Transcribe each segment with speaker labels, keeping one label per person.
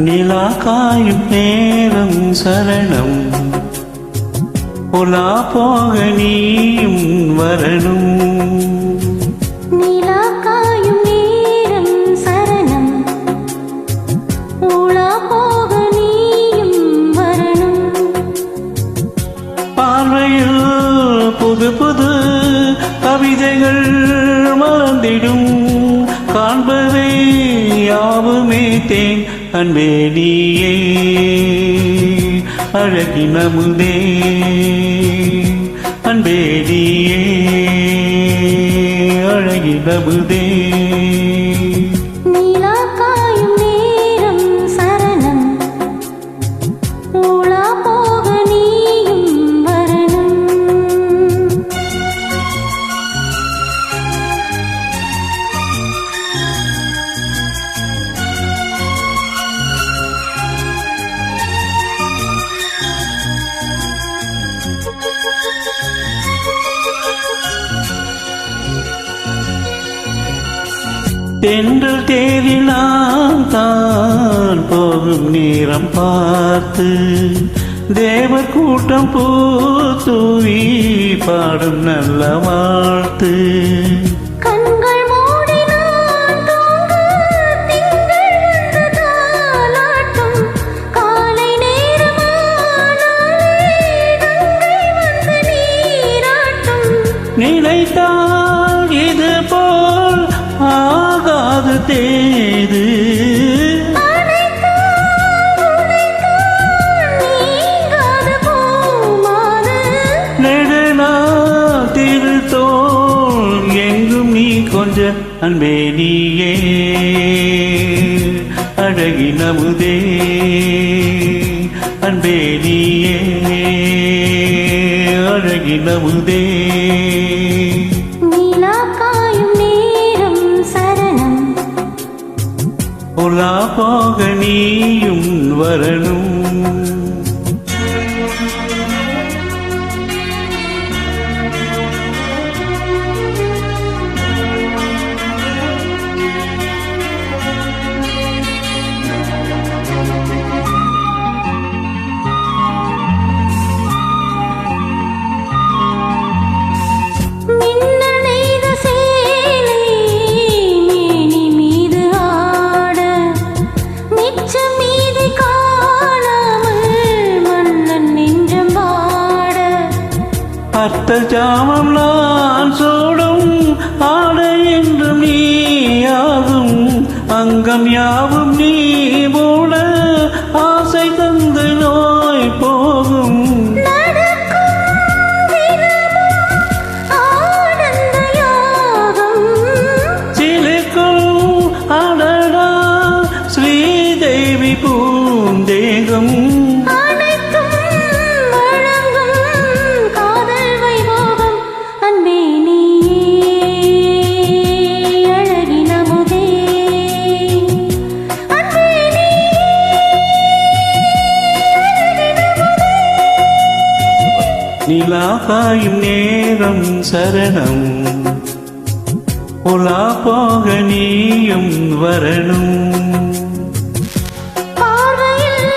Speaker 1: நிலா காயும் நேரம் சரணம், உலா போக நீயும் வரணும்.
Speaker 2: நிலா காயும் நேரம் சரணம், உலா போக நீயும் வரணும்.
Speaker 1: பார்வையில் புது புது கவிதைகள் மலர்ந்திடும், காண்பதை யாவுமே தேன் அன்பே நீயே அழகின் அமுதே, அன்பே நீயே அழகின் அமுதே.
Speaker 2: நிலா காயும் நேரம் சரணம், உலா போக நீயும் வரணும்.
Speaker 1: தென்றல் தேரில் நாம் தான் போகும் நேரம் பார்த்து, தேவர் கூட்டம் பூத்தூவி பாடும் நல்ல வாழ்த்து.
Speaker 2: கண்கள் மூடி நான் தூங்க திங்கள் வந்து தாலாட்டும், காலை நேரமானாலே கங்கை வந்து நீராட்டும்.
Speaker 1: நினைத்தால் இது போல் ஆகாது தேது, நெடுநாள் திருத்தோள் எங்கும் நீ கொஞ்ச அன்பே நீயே அழகின் அமுதே, அன்பே நீயே அழகின் அமுதே.
Speaker 2: நிலா காயும் நேரம் சரணம்,
Speaker 1: உலா போக நீயும் வரணும்.
Speaker 2: மின்னல் நெய்த சேலை மேனி மீது ஆட, மிச்சம் மீதி காணாமல் மன்னன் நெஞ்சம் வாட.
Speaker 1: அர்த்த ஜாமம் நான் சோடும் ஆடை என்றும் நீயாகும், அங்கம் யாவும் நீ போல ஆசை தந்து நோய் போகும். ஸ்ரீதேவி பூந்தேகம்
Speaker 2: அனைத்தும் வழங்கும் காதல் வைபோகம், அன்பே நீயே அழகின் அமுதே, அன்பே நீயே அழகின் அமுதே.
Speaker 1: நிலா காயும் நேரம் சரணம், உலா போக நீயும் வரணும்.
Speaker 2: பார்வையில்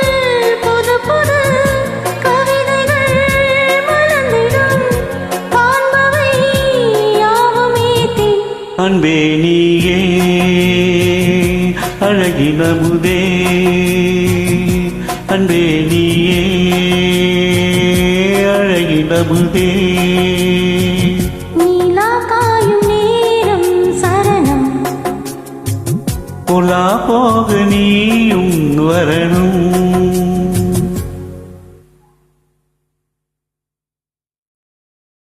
Speaker 2: புது புது கவிதைகள் மலர்ந்திடும், காண்பவை யாவுமே தேன்
Speaker 1: அன்பே நீயே அழகின் அமுதே, அன்பே நீயே அழகின் அமுதே.
Speaker 2: நிலா காயும் நேரம் சரணம்,
Speaker 1: உலா போக நீயும் வரணும்.